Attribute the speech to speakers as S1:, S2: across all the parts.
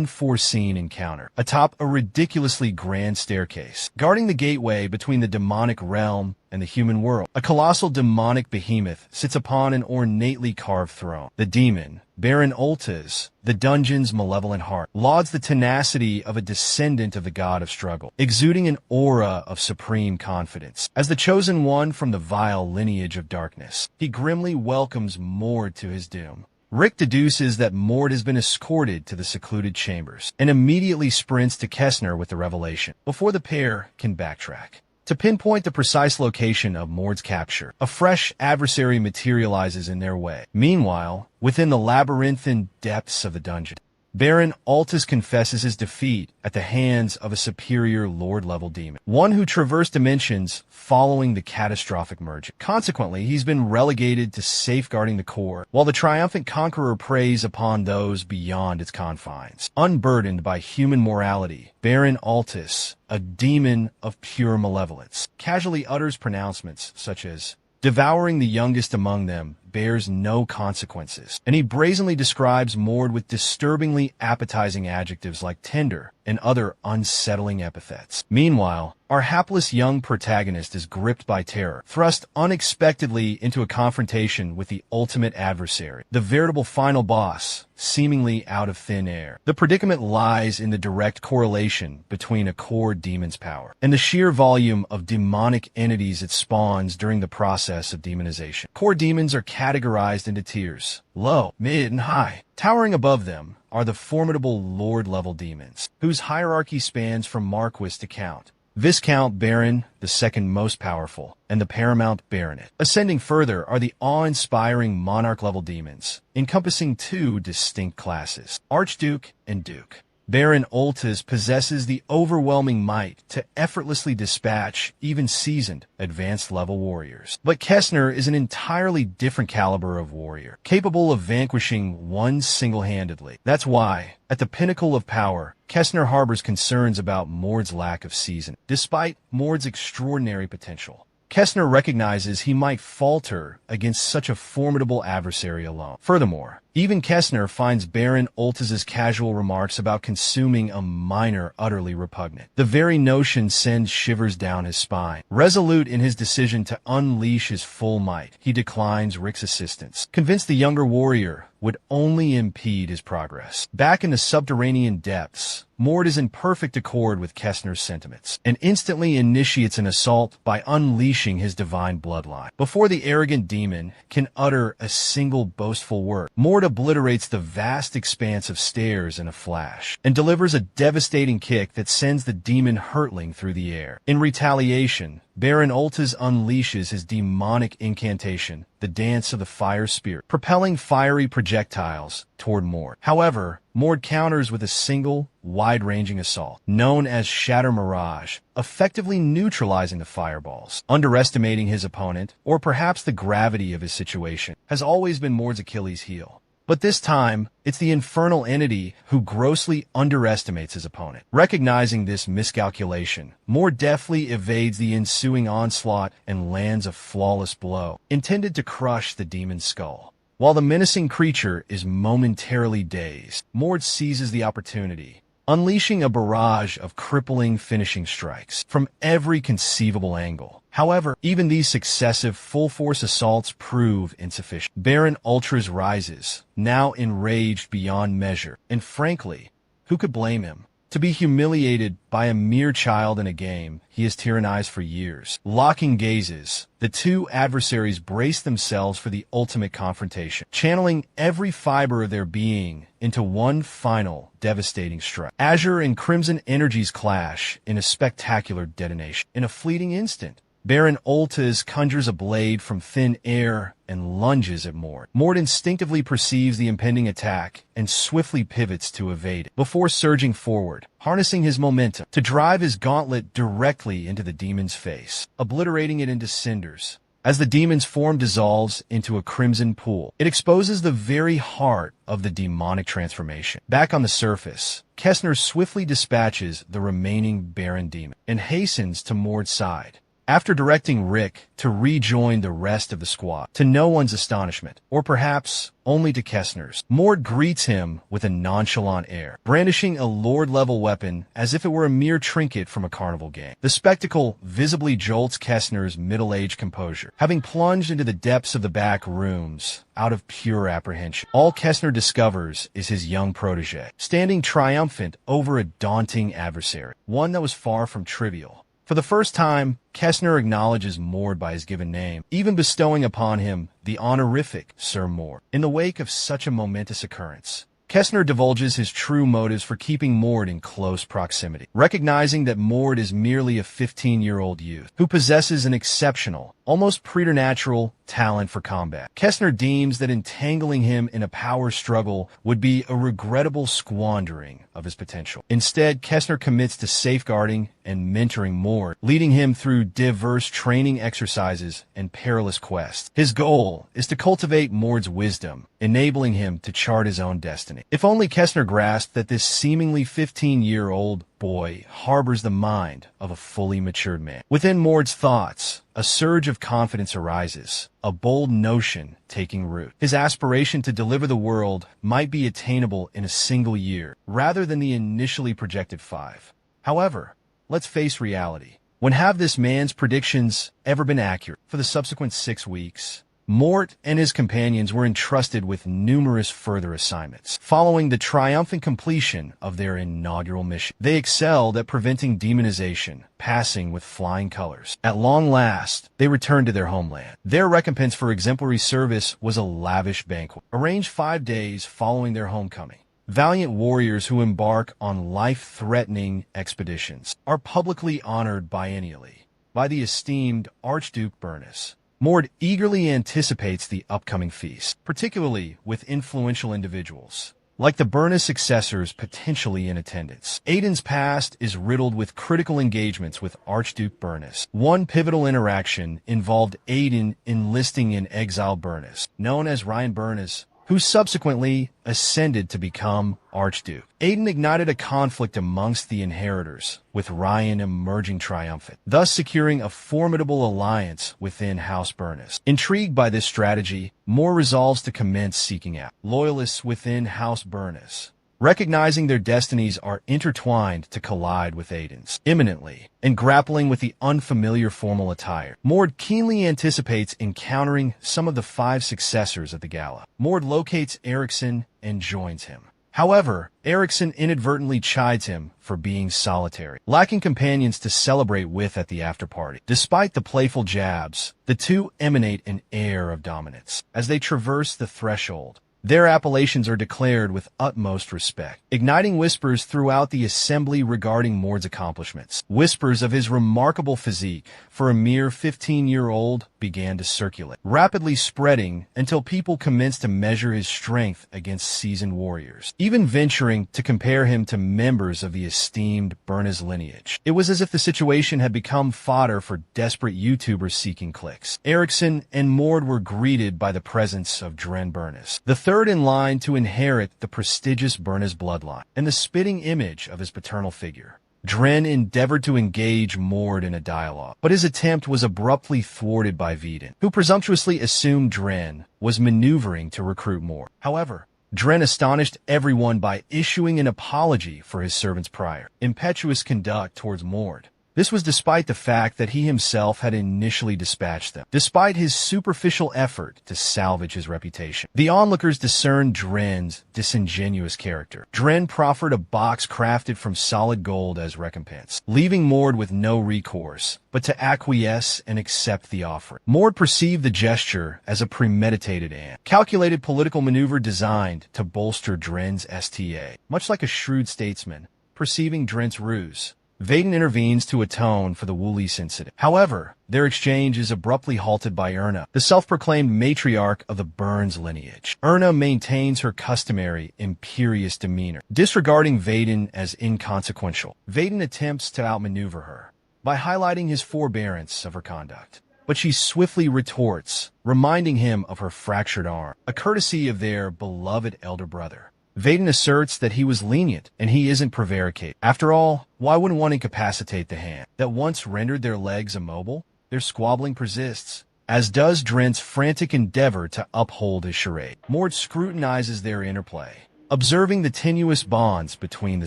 S1: unforeseen encounter. Atop a ridiculously grand staircase, guarding the gateway between the demonic realm and the human world, a colossal demonic behemoth sits upon an ornately carved throne. The demon, Baron Ultiz, the dungeon's malevolent heart, lauds the tenacity of a descendant of the god of struggle, exuding an aura of supreme confidence. As the chosen one from the vile lineage of darkness, he grimly welcomes Mord to his doom. Rick deduces that Mord has been escorted to the secluded chambers and immediately sprints to Kessner with the revelation, before the pair can backtrack. To pinpoint the precise location of Mord's capture, a fresh adversary materializes in their way. Meanwhile, within the labyrinthine depths of the dungeon, Baron Ultiz confesses his defeat at the hands of a superior Lord-level demon, one who traversed dimensions following the catastrophic merger. Consequently, he's been relegated to safeguarding the core, while the triumphant conqueror preys upon those beyond its confines. Unburdened by human morality, Baron Ultiz, a demon of pure malevolence, casually utters pronouncements such as, "Devouring the youngest among them bears no consequences," and he brazenly describes Mord with disturbingly appetizing adjectives like tender and other unsettling epithets. Meanwhile, our hapless young protagonist is gripped by terror, thrust unexpectedly into a confrontation with the ultimate adversary, the veritable final boss, seemingly out of thin air. The predicament lies in the direct correlation between a core demon's power and the sheer volume of demonic entities it spawns during the process of demonization. Core demons are categorized into tiers: low, mid, and high. Towering above them are the formidable Lord-level demons, whose hierarchy spans from Marquis to Count, Viscount Baron, the second most powerful, and the Paramount Baronet. Ascending further are the awe-inspiring Monarch-level demons, encompassing two distinct classes, Archduke and Duke. Baron Ultiz possesses the overwhelming might to effortlessly dispatch even seasoned, advanced-level warriors. But Kessner is an entirely different caliber of warrior, capable of vanquishing one single-handedly. That's why, at the pinnacle of power, Kessner harbors concerns about Mord's lack of seasoning. Despite Mord's extraordinary potential, Kessner recognizes he might falter against such a formidable adversary alone. Furthermore, even Kessner finds Baron Ultiz's casual remarks about consuming a minor utterly repugnant. The very notion sends shivers down his spine. Resolute in his decision to unleash his full might, he declines Rick's assistance, convinced the younger warrior would only impede his progress. Back in the subterranean depths, Mord is in perfect accord with Kessner's sentiments, and instantly initiates an assault by unleashing his divine bloodline. Before the arrogant demon can utter a single boastful word, Mord obliterates the vast expanse of stairs in a flash, and delivers a devastating kick that sends the demon hurtling through the air. In retaliation, Baron Ultiz unleashes his demonic incantation, the Dance of the Fire Spirit, propelling fiery projectiles toward Mord. However, Mord counters with a single, wide-ranging assault, known as Shatter Mirage, effectively neutralizing the fireballs. Underestimating his opponent, or perhaps the gravity of his situation, has always been Mord's Achilles heel. But this time, it's the infernal entity who grossly underestimates his opponent. Recognizing this miscalculation, Mord deftly evades the ensuing onslaught and lands a flawless blow, intended to crush the demon's skull. While the menacing creature is momentarily dazed, Mord seizes the opportunity, unleashing a barrage of crippling finishing strikes from every conceivable angle. However, even these successive full-force assaults prove insufficient. Baron Ultiz rises, now enraged beyond measure, and frankly, who could blame him? To be humiliated by a mere child in a game he has tyrannized for years. Locking gazes, the two adversaries brace themselves for the ultimate confrontation, channeling every fiber of their being into one final, devastating strike. Azure and Crimson energies clash in a spectacular detonation. In a fleeting instant, Baron Ultiz conjures a blade from thin air and lunges at Mord. Mord instinctively perceives the impending attack and swiftly pivots to evade it, before surging forward, harnessing his momentum to drive his gauntlet directly into the demon's face, obliterating it into cinders. As the demon's form dissolves into a crimson pool, it exposes the very heart of the demonic transformation. Back on the surface, Kessner swiftly dispatches the remaining Baron demon and hastens to Mord's side. after directing Rick to rejoin the rest of the squad. To no one's astonishment, or perhaps only to Kestner's, Mord greets him with a nonchalant air, brandishing a Lord-level weapon as if it were a mere trinket from a carnival game. The spectacle visibly jolts Kestner's middle-aged composure. Having plunged into the depths of the back rooms out of pure apprehension, all Kestner discovers is his young protege, standing triumphant over a daunting adversary, one that was far from trivial. For the first time, Kestner acknowledges Mord by his given name, even bestowing upon him the honorific Sir Mord. In the wake of such a momentous occurrence, Kestner divulges his true motives for keeping Mord in close proximity, recognizing that Mord is merely a 15-year-old youth who possesses an exceptional, almost preternatural talent for combat. Kestner deems that entangling him in a power struggle would be a regrettable squandering of his potential. Instead, Kestner commits to safeguarding and mentoring Mord, leading him through diverse training exercises and perilous quests. His goal is to cultivate Mord's wisdom, enabling him to chart his own destiny. If only Kestner grasped that this seemingly 15-year-old boy harbors the mind of a fully matured man. Within Mord's thoughts, a surge of confidence arises, a bold notion taking root. His aspiration to deliver the world might be attainable in a single year, rather than the initially projected 5. However, let's face reality. When have this man's predictions ever been accurate? For the subsequent 6 weeks, Mort and his companions were entrusted with numerous further assignments. Following the triumphant completion of their inaugural mission, they excelled at preventing demonization, passing with flying colors. At long last, they returned to their homeland. Their recompense for exemplary service was a lavish banquet, arranged 5 days following their homecoming. Valiant warriors who embark on life-threatening expeditions are publicly honored biennially by the esteemed Archduke Bernus. Mord eagerly anticipates the upcoming feast, particularly with influential individuals, like the Bernus successors potentially in attendance. Aiden's past is riddled with critical engagements with Archduke Bernus. One pivotal interaction involved Aiden enlisting in exile Bernus, known as Ryan Bernus, who subsequently ascended to become Archduke. Aiden ignited a conflict amongst the inheritors, with Ryan emerging triumphant, thus securing a formidable alliance within House Bernus. Intrigued by this strategy, Mor resolves to commence seeking out loyalists within House Bernus, recognizing their destinies are intertwined to collide with Aiden's imminently, and grappling with the unfamiliar formal attire. Mord keenly anticipates encountering some of the 5 successors of the gala. Mord locates Erickson and joins him. However, Erickson inadvertently chides him for being solitary, lacking companions to celebrate with at the after-party. Despite the playful jabs, the two emanate an air of dominance. As they traverse the threshold, their appellations are declared with utmost respect, igniting whispers throughout the assembly regarding Mord's accomplishments. Whispers of his remarkable physique for a mere 15-year-old began to circulate, rapidly spreading until people commenced to measure his strength against seasoned warriors, even venturing to compare him to members of the esteemed Bernus lineage. It was as if the situation had become fodder for desperate YouTubers seeking clicks. Erickson and Mord were greeted by the presence of Dren Bernus, the third in line to inherit the prestigious Bernus bloodline, and the spitting image of his paternal figure. Dren endeavored to engage Mord in a dialogue, but his attempt was abruptly thwarted by Vedin, who presumptuously assumed Dren was maneuvering to recruit Mord. However, Dren astonished everyone by issuing an apology for his servant's prior, impetuous conduct towards Mord. This was despite the fact that he himself had initially dispatched them, despite his superficial effort to salvage his reputation. The onlookers discerned Dren's disingenuous character. Dren proffered a box crafted from solid gold as recompense, leaving Mord with no recourse but to acquiesce and accept the offering. Mord perceived the gesture as a premeditated and calculated political maneuver designed to bolster Dren's STA. Much like a shrewd statesman perceiving Dren's ruse, Vedin intervenes to atone for the Woolise incident. However, their exchange is abruptly halted by Erna, the self-proclaimed matriarch of the Burns lineage. Erna maintains her customary imperious demeanor, disregarding Vedin as inconsequential. Vedin attempts to outmaneuver her by highlighting his forbearance of her conduct, but she swiftly retorts, reminding him of her fractured arm, a courtesy of their beloved elder brother. Vedin asserts that he was lenient and he isn't prevaricated. After all, why wouldn't one incapacitate the hand that once rendered their legs immobile? Their squabbling persists, as does Drent's frantic endeavor to uphold his charade. Mord scrutinizes their interplay, observing the tenuous bonds between the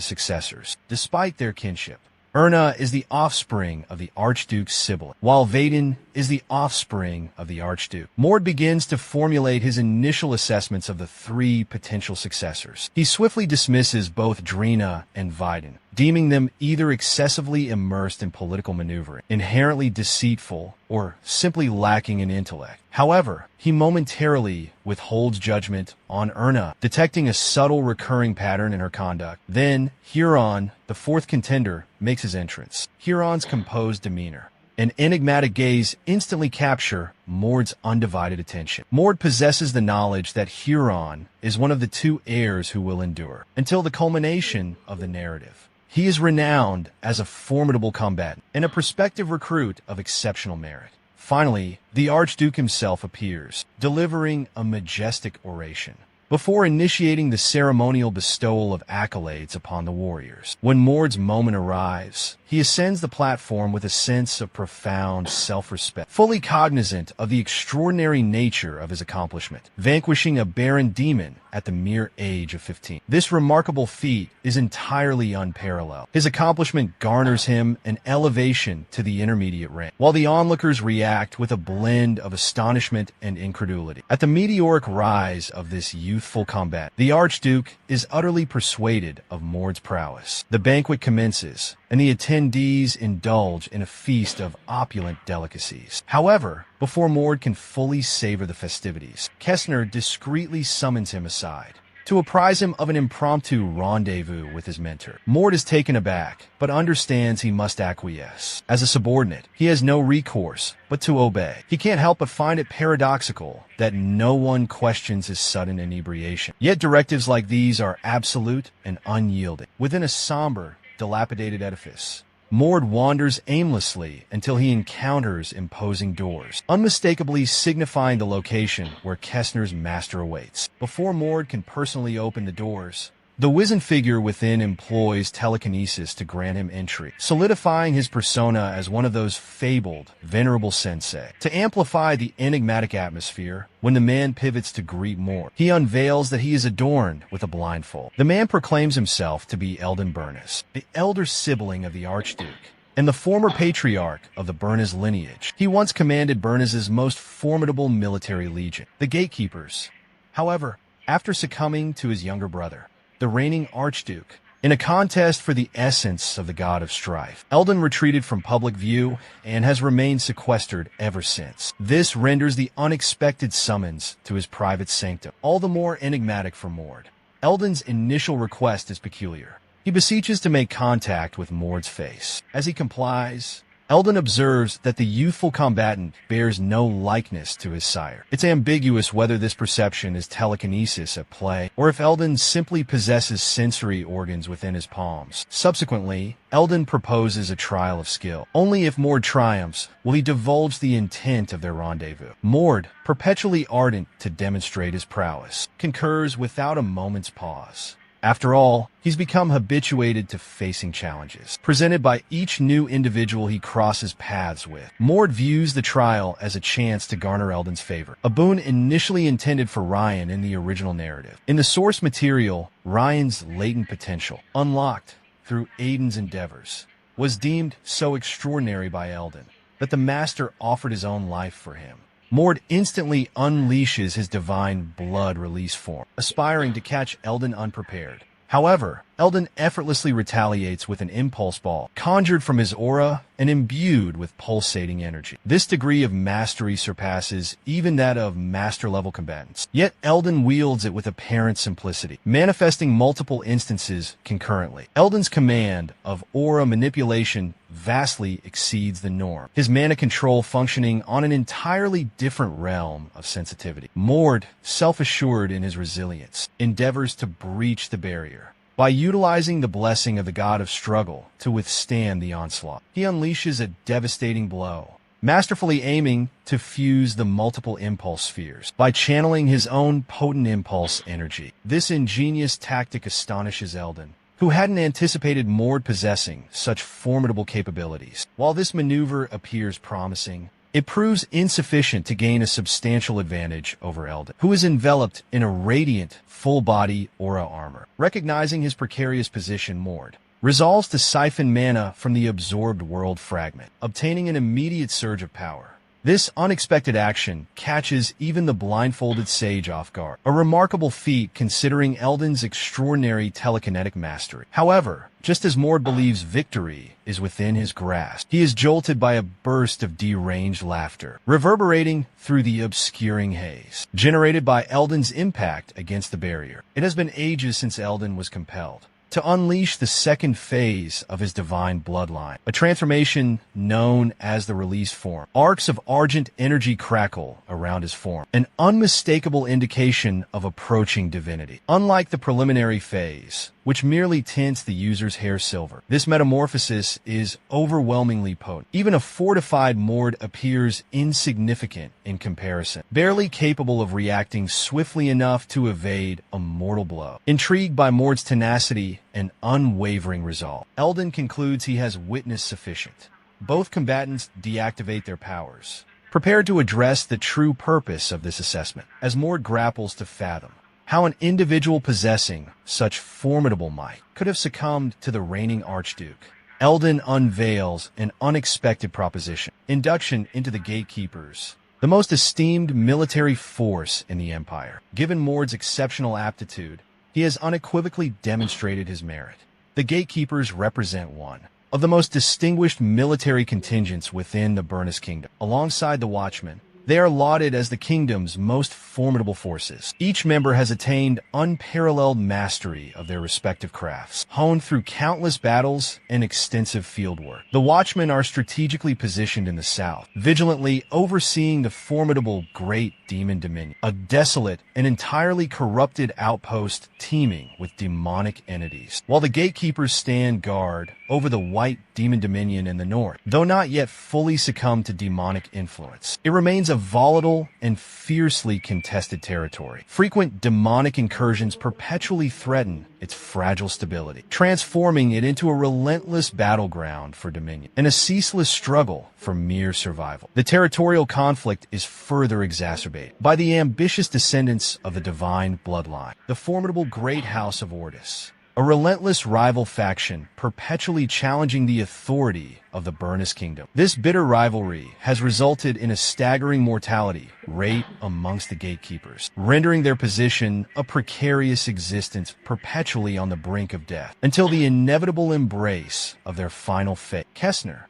S1: successors, despite their kinship. Erna is the offspring of the Archduke's sibling, while Vaden is the offspring of the Archduke. Mord begins to formulate his initial assessments of the three potential successors. He swiftly dismisses both Drina and Vaden, deeming them either excessively immersed in political maneuvering, inherently deceitful, or simply lacking in intellect. However, he momentarily withholds judgment on Erna, detecting a subtle recurring pattern in her conduct. Then, Huron, the fourth contender, makes his entrance. Huron's composed demeanor and enigmatic gaze instantly capture Mord's undivided attention. Mord possesses the knowledge that Huron is one of the two heirs who will endure until the culmination of the narrative. He is renowned as a formidable combatant and a prospective recruit of exceptional merit. Finally, the Archduke himself appears, delivering a majestic oration, before initiating the ceremonial bestowal of accolades upon the warriors. When Mord's moment arrives, he ascends the platform with a sense of profound self-respect, fully cognizant of the extraordinary nature of his accomplishment, vanquishing a barren demon at the mere age of 15. This remarkable feat is entirely unparalleled. His accomplishment garners him an elevation to the intermediate rank, while the onlookers react with a blend of astonishment and incredulity. At the meteoric rise of this youthful combat, the Archduke is utterly persuaded of Mord's prowess. The banquet commences, and the attendees indulge in a feast of opulent delicacies. However, before Mord can fully savor the festivities, Kestner discreetly summons him aside to apprise him of an impromptu rendezvous with his mentor. Mord is taken aback, but understands he must acquiesce. As a subordinate, he has no recourse but to obey. He can't help but find it paradoxical that no one questions his sudden inebriation. Yet directives like these are absolute and unyielding. Within a somber, dilapidated edifice, Mord wanders aimlessly until he encounters imposing doors, unmistakably signifying the location where Kestner's master awaits. Before Mord can personally open the doors, the wizened figure within employs telekinesis to grant him entry, solidifying his persona as one of those fabled, venerable sensei. To amplify the enigmatic atmosphere, when the man pivots to greet Mord, he unveils that he is adorned with a blindfold. The man proclaims himself to be Eldon Burness, the elder sibling of the Archduke, and the former patriarch of the Burness lineage. He once commanded Burness's most formidable military legion, the Gatekeepers. However, after succumbing to his younger brother, the reigning Archduke, in a contest for the essence of the god of strife, Eldon retreated from public view and has remained sequestered ever since. This renders the unexpected summons to his private sanctum all the more enigmatic for Mord. Eldon's initial request is peculiar. He beseeches to make contact with Mord's face. As he complies, Eldon observes that the youthful combatant bears no likeness to his sire. It's ambiguous whether this perception is telekinesis at play, or if Eldon simply possesses sensory organs within his palms. Subsequently, Eldon proposes a trial of skill. Only if Mord triumphs will he divulge the intent of their rendezvous. Mord, perpetually ardent to demonstrate his prowess, concurs without a moment's pause. After all, he's become habituated to facing challenges presented by each new individual he crosses paths with. Mord views the trial as a chance to garner Eldon's favor, a boon initially intended for Ryan in the original narrative. In the source material, Ryan's latent potential, unlocked through Aiden's endeavors, was deemed so extraordinary by Eldon that the master offered his own life for him. Mord instantly unleashes his divine blood release form, aspiring to catch Eldon unprepared. However, Eldon effortlessly retaliates with an impulse ball, conjured from his aura and imbued with pulsating energy. This degree of mastery surpasses even that of master-level combatants. Yet Eldon wields it with apparent simplicity, manifesting multiple instances concurrently. Eldon's command of aura manipulation vastly exceeds the norm, his mana control functioning on an entirely different realm of sensitivity. Mord, self-assured in his resilience, endeavors to breach the barrier by utilizing the blessing of the god of struggle to withstand the onslaught. He unleashes a devastating blow, masterfully aiming to fuse the multiple impulse spheres by channeling his own potent impulse energy. This ingenious tactic astonishes Eldon, who hadn't anticipated Mord possessing such formidable capabilities. While this maneuver appears promising, it proves insufficient to gain a substantial advantage over Elden, who is enveloped in a radiant, full-body aura armor. Recognizing his precarious position, Mord resolves to siphon mana from the absorbed world fragment, obtaining an immediate surge of power. This unexpected action catches even the blindfolded sage off guard, a remarkable feat considering Elden's extraordinary telekinetic mastery. However, just as Mord believes victory is within his grasp, he is jolted by a burst of deranged laughter, reverberating through the obscuring haze, generated by Elden's impact against the barrier. It has been ages since Elden was compelled to unleash the second phase of his divine bloodline, a transformation known as the release form. Arcs of argent energy crackle around his form, an unmistakable indication of approaching divinity. Unlike the preliminary phase, which merely tints the user's hair silver, this metamorphosis is overwhelmingly potent. Even a fortified Mord appears insignificant in comparison, barely capable of reacting swiftly enough to evade a mortal blow. Intrigued by Mord's tenacity and unwavering resolve, Elden concludes he has witnessed sufficient. Both combatants deactivate their powers, prepared to address the true purpose of this assessment, as Mord grapples to fathom how an individual possessing such formidable might could have succumbed to the reigning Archduke. Elden unveils an unexpected proposition: induction into the Gatekeepers, the most esteemed military force in the Empire. Given Mord's exceptional aptitude, he has unequivocally demonstrated his merit. The Gatekeepers represent one of the most distinguished military contingents within the Burnous Kingdom. Alongside the Watchmen, they are lauded as the kingdom's most formidable forces. Each member has attained unparalleled mastery of their respective crafts, honed through countless battles and extensive field work. The Watchmen are strategically positioned in the south, vigilantly overseeing the formidable Great Demon Dominion, a desolate and entirely corrupted outpost teeming with demonic entities, while the Gatekeepers stand guard over the White Demon Dominion in the north. Though not yet fully succumbed to demonic influence, it remains a volatile and fiercely contested territory. Frequent demonic incursions perpetually threaten its fragile stability, transforming it into a relentless battleground for dominion and a ceaseless struggle for mere survival. The territorial conflict is further exacerbated by the ambitious descendants of the divine bloodline, the formidable Great House of Ordis, a relentless rival faction perpetually challenging the authority of the Burnous Kingdom. This bitter rivalry has resulted in a staggering mortality rate amongst the Gatekeepers, rendering their position a precarious existence perpetually on the brink of death, until the inevitable embrace of their final fate. Kessner,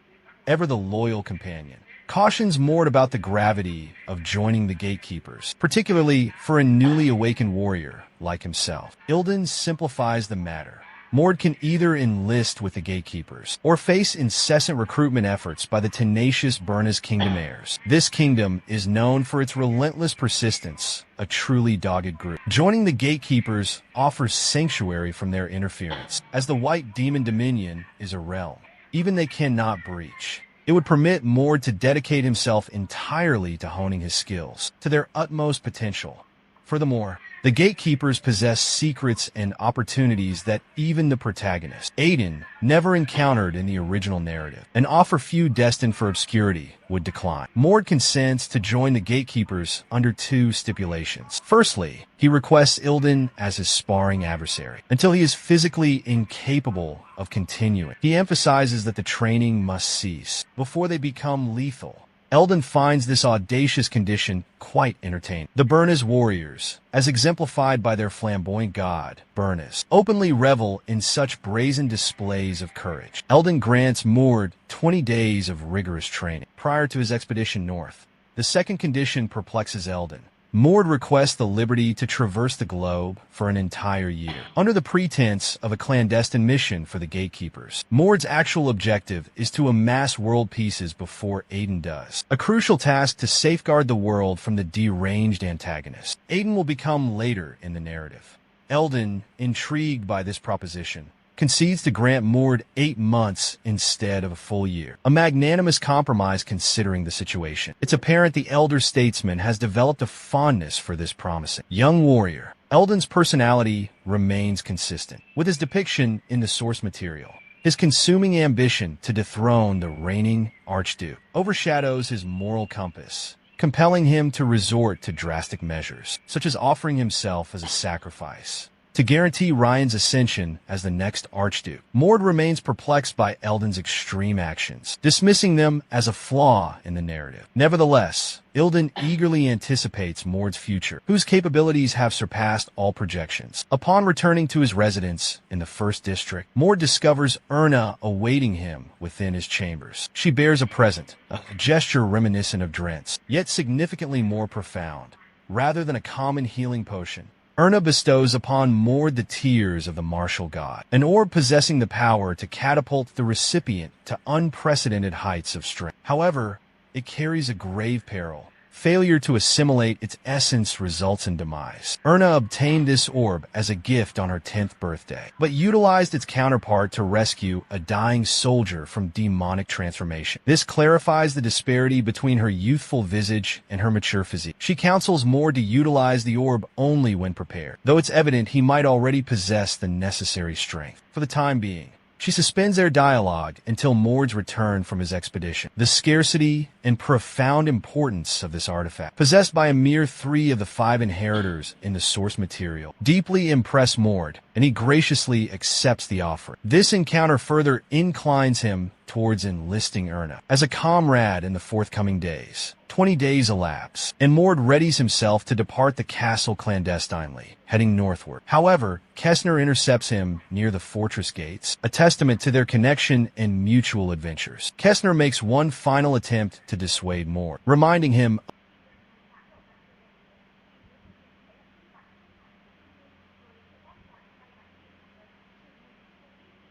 S1: ever the loyal companion, cautions Mord about the gravity of joining the Gatekeepers, particularly for a newly awakened warrior like himself. Illidan simplifies the matter. Mord can either enlist with the Gatekeepers or face incessant recruitment efforts by the tenacious Burnous Kingdom heirs. This kingdom is known for its relentless persistence, a truly dogged group. Joining the Gatekeepers offers sanctuary from their interference, as the White Demon Dominion is a realm even they cannot breach. It would permit Mord to dedicate himself entirely to honing his skills to their utmost potential. Furthermore, the Gatekeepers possess secrets and opportunities that even the protagonist, Aiden, never encountered in the original narrative, and offer few destined for obscurity would decline. Mord consents to join the Gatekeepers under two stipulations. Firstly, he requests Illidan as his sparring adversary until he is physically incapable of continuing. He emphasizes that the training must cease before they become lethal. Elden finds this audacious condition quite entertaining. The Burnous warriors, as exemplified by their flamboyant god, Burnous, openly revel in such brazen displays of courage. Elden grants Mord 20 days of rigorous training prior to his expedition north. The second condition perplexes Elden. Mord requests the liberty to traverse the globe for an entire year, under the pretense of a clandestine mission for the Gatekeepers. Mord's actual objective is to amass world pieces before Aiden does, a crucial task to safeguard the world from the deranged antagonist. Aiden will become later in the narrative. Elden, intrigued by this proposition, concedes to grant Mord 8 months instead of a full year, a magnanimous compromise considering the situation. It's apparent the elder statesman has developed a fondness for this promising young warrior, Eldon's personality remains consistent, with his depiction in the source material. His consuming ambition to dethrone the reigning Archduke overshadows his moral compass, compelling him to resort to drastic measures, such as offering himself as a sacrifice to guarantee Ryan's ascension as the next Archduke. Mord remains perplexed by Eldon's extreme actions, dismissing them as a flaw in the narrative. Nevertheless, Ilden eagerly anticipates Mord's future, whose capabilities have surpassed all projections. Upon returning to his residence in the First District, Mord discovers Erna awaiting him within his chambers. She bears a present, a gesture reminiscent of Drent's, yet significantly more profound. Rather than a common healing potion, Erna bestows upon Mord the tears of the martial god, an orb possessing the power to catapult the recipient to unprecedented heights of strength. However, it carries a grave peril. Failure to assimilate its essence results in demise. Erna obtained this orb as a gift on her 10th birthday, but utilized its counterpart to rescue a dying soldier from demonic transformation. This clarifies the disparity between her youthful visage and her mature physique. She counsels Mord to utilize the orb only when prepared, though it's evident he might already possess the necessary strength. For the time being, she suspends their dialogue until Mord's return from his expedition. The scarcity and profound importance of this artifact, possessed by a mere 3 of the 5 inheritors in the source material, deeply impress Mord, and he graciously accepts the offer. This encounter further inclines him towards enlisting Erna as a comrade in the forthcoming days. 20 days elapse, and Mord readies himself to depart the castle clandestinely, heading northward. However, Kessner intercepts him near the fortress gates, a testament to their connection and mutual adventures. Kessner makes one final attempt to dissuade Mord, reminding him